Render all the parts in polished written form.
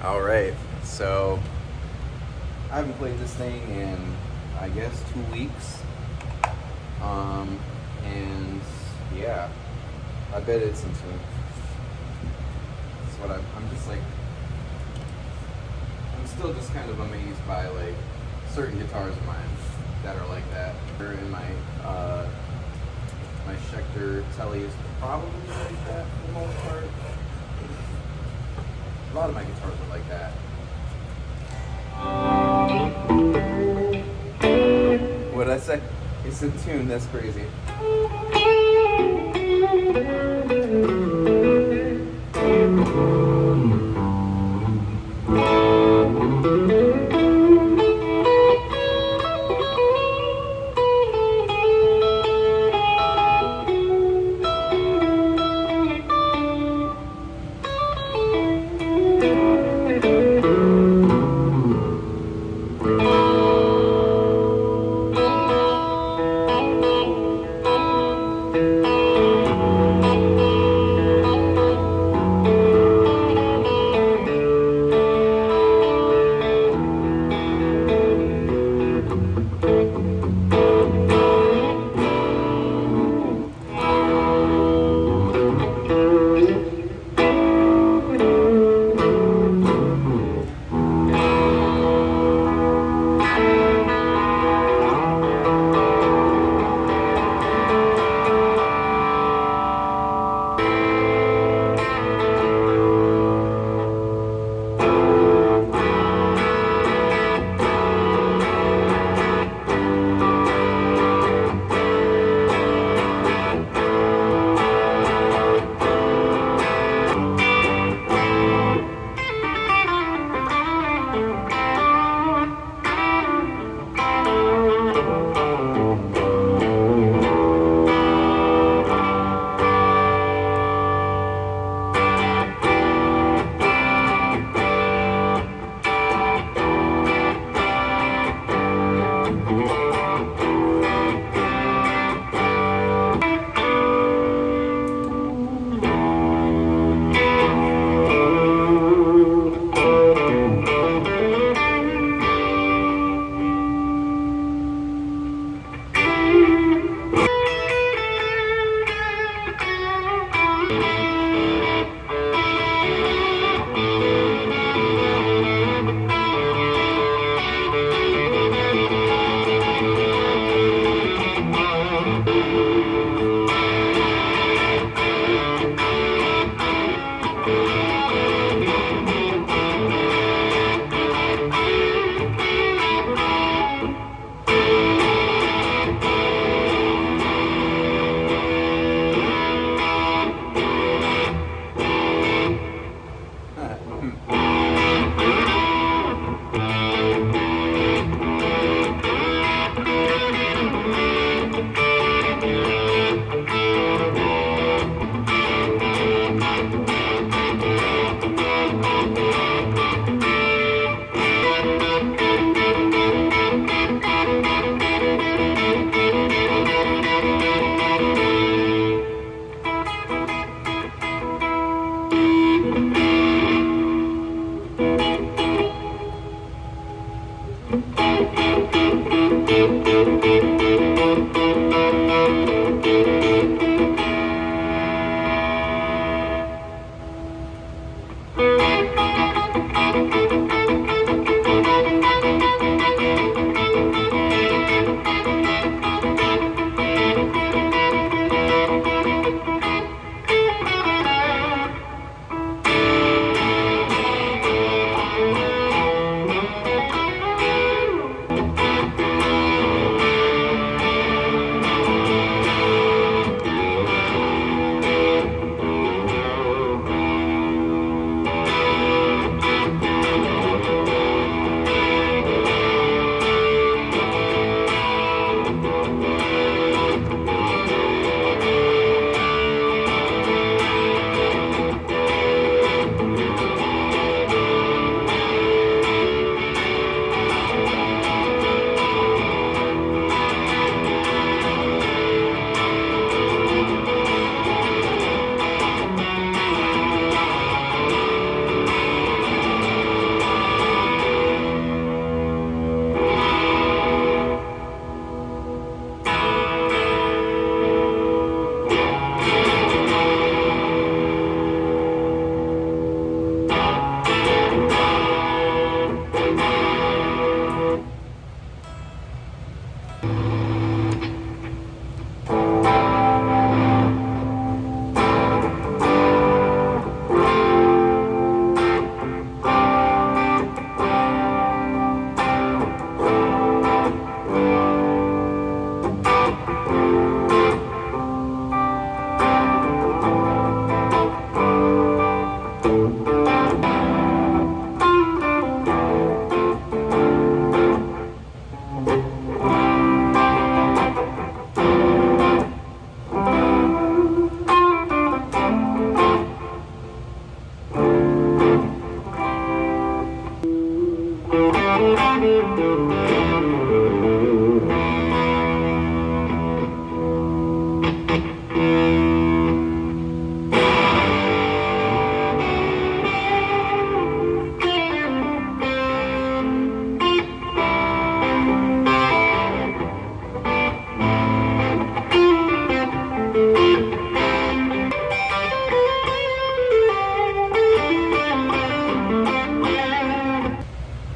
All right, so I haven't played this thing in, I guess, 2 weeks. And yeah, I bet it's in tune. That's what I'm just like, I'm still just kind of amazed by like certain guitars of mine that are like that. They're in my Schecter Telly is probably like that for the most part. A lot of my guitars are like that. What'd I say? It's in tune, that's crazy.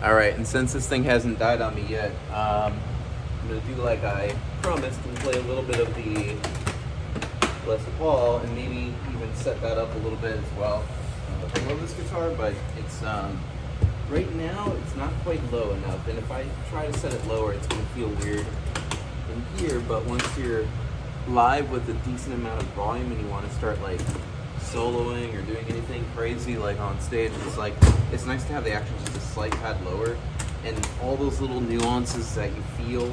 Alright, and since this thing hasn't died on me yet, I'm going to do like I promised and play a little bit of the Les Paul and maybe even set that up a little bit as well. I love this guitar, but it's right now it's not quite low enough, and if I try to set it lower it's going to feel weird in here, but once you're live with a decent amount of volume and you want to start like soloing or doing anything crazy like on stage, it's nice to have the action just a slight tad lower, and all those little nuances that you feel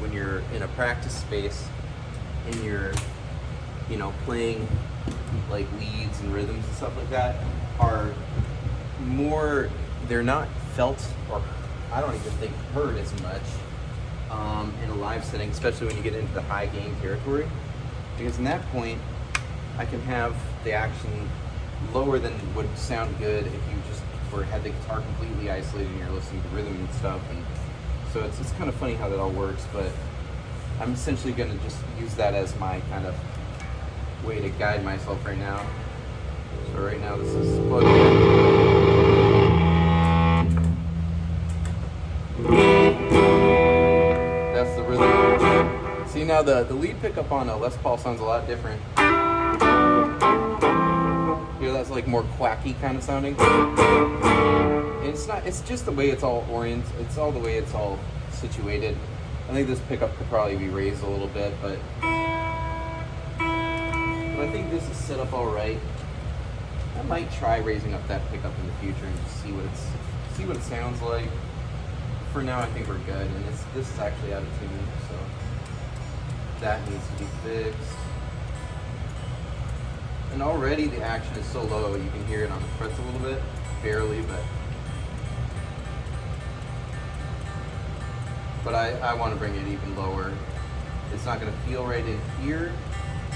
when you're in a practice space and you're, you know, playing like leads and rhythms and stuff like that are more, they're not felt, or I don't even think heard as much in a live setting, especially when you get into the high gain territory, because in that point I can have the action lower than would sound good if you just had the guitar completely isolated and you're listening to rhythm and stuff. And so it's kind of funny how that all works, but I'm essentially going to just use that as my kind of way to guide myself right now. So right now this is plugged in. That's the rhythm. See, now the lead pickup on a Les Paul sounds a lot different. Here, that's like more quacky kind of sounding. It's not, it's just the way it's all oriented, it's all the way it's all situated. I think this pickup could probably be raised a little bit, but I think this is set up all right. I might try raising up that pickup in the future and just see what it sounds like. For now, I think we're good, and this is actually out of tune, so that needs to be fixed. And already the action is so low, you can hear it on the frets a little bit, barely, but I want to bring it even lower. It's not going to feel right in here,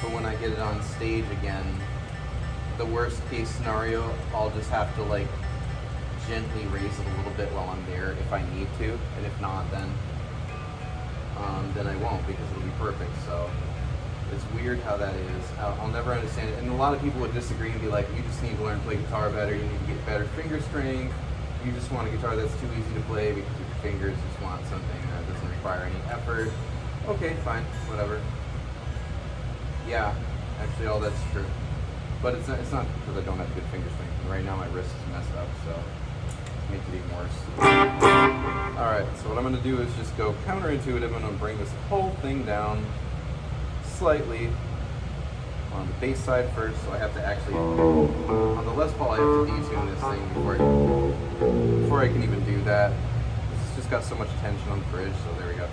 but when I get it on stage again, the worst case scenario, I'll just have to like gently raise it a little bit while I'm there if I need to, and if not, then I won't, because it'll be perfect. So it's weird how that is. I'll never understand it, and a lot of people would disagree and be like, you just need to learn to play guitar better, you need to get better finger strength, you just want a guitar that's too easy to play because your fingers just want something that doesn't require any effort. Okay, fine, whatever. Yeah, actually all that's true. But it's not because I don't have good finger strength. And right now my wrist is messed up, so it's making it even worse. Alright, so what I'm going to do is just go counterintuitive. I'm going to bring this whole thing down slightly on the bass side first, so I have to actually, on the Les Paul I have to detune this thing before I can even do that. It's just got so much tension on the bridge, so there we go.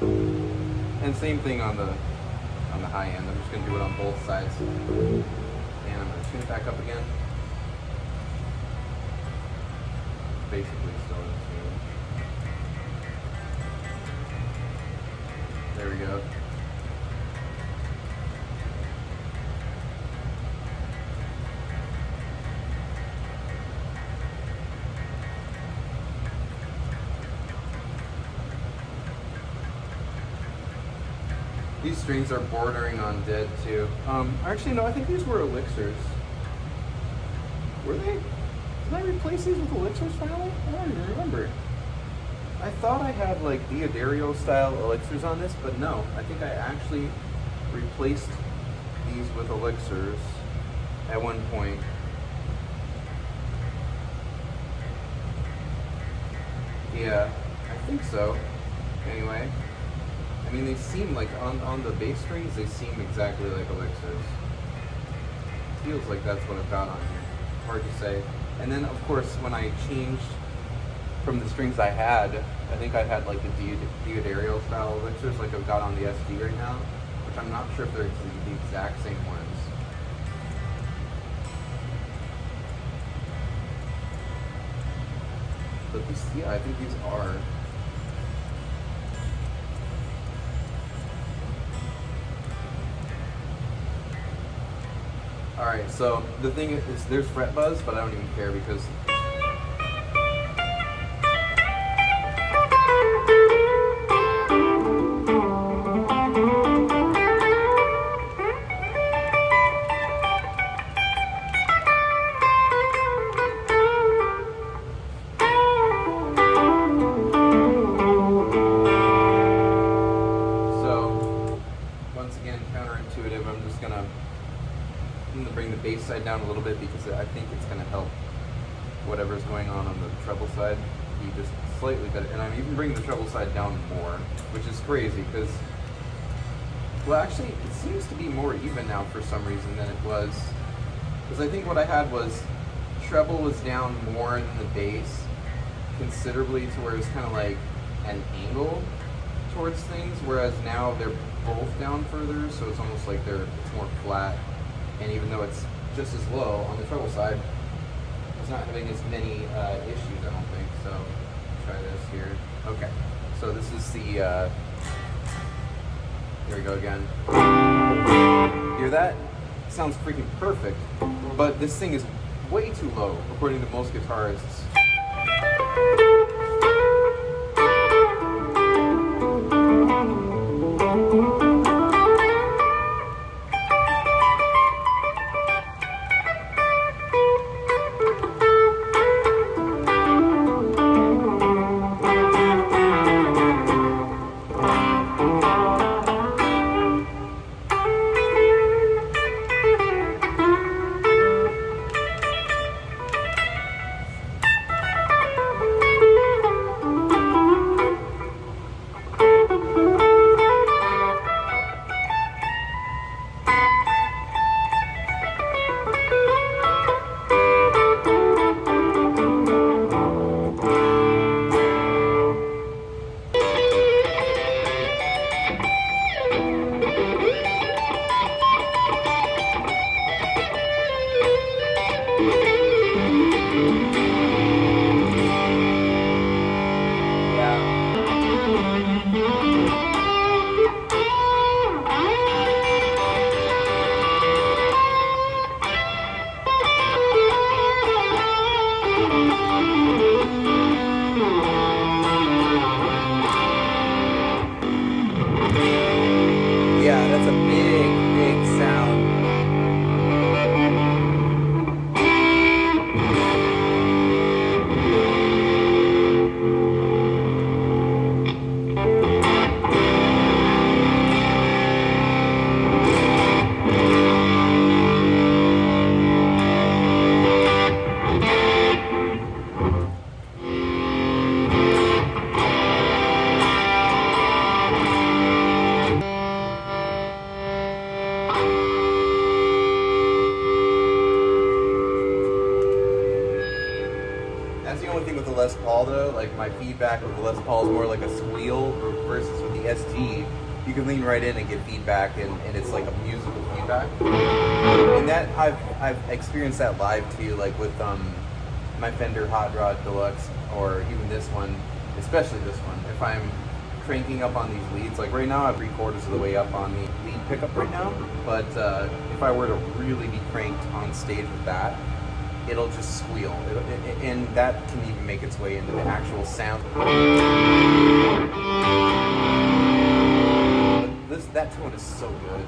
And same thing on the high end. I'm just going to do it on both sides. And I'm going to tune it back up again. Basically still in tune. There we go. These strings are bordering on dead too. Actually, no, I think these were elixirs. Were they? Did I replace these with elixirs finally? I don't even remember. I thought I had like Diodario style elixirs on this, but no. I think I actually replaced these with elixirs at one point. Yeah, I think so. Anyway. I mean, they seem like, on the bass strings, they seem exactly like elixirs. Feels like that's what I've got on here. Hard to say. And then, of course, when I changed from the strings I had, I think I had like the Diodario style elixirs like I've got on the SG right now, which I'm not sure if they're the exact same ones. But these, yeah, I think these are. Alright, so the thing is there's fret buzz, but I don't even care because counterintuitive. I'm gonna bring the bass side down a little bit because I think it's gonna help whatever's going on the treble side be just slightly better. And I'm even bringing the treble side down more, which is crazy because, well, actually, it seems to be more even now for some reason than it was. Because I think what I had was treble was down more than the bass, considerably, to where it's kind of like an angle towards things, whereas now they're both down further, so it's almost like it's more flat. And even though it's just as low on the treble side, it's not having as many issues, I don't think. So try this here. Okay, so this is the here we go again. Hear that? Sounds freaking perfect, but this thing is way too low according to most guitarists. Yeah, that's a big sound. That's the only thing with the Les Paul though, like my feedback with the Les Paul is more like a squeal versus with the SG, you can lean right in and get feedback and it's like a musical feedback. And that, I've experienced that live too, like with my Fender Hot Rod Deluxe or even this one, especially this one. If I'm cranking up on these leads, like right now I have 3/4 of the way up on the lead pickup right now, but if I were to really be cranked on stage with that, it'll just squeal, and that can even make its way into the actual sound. That tone is so good.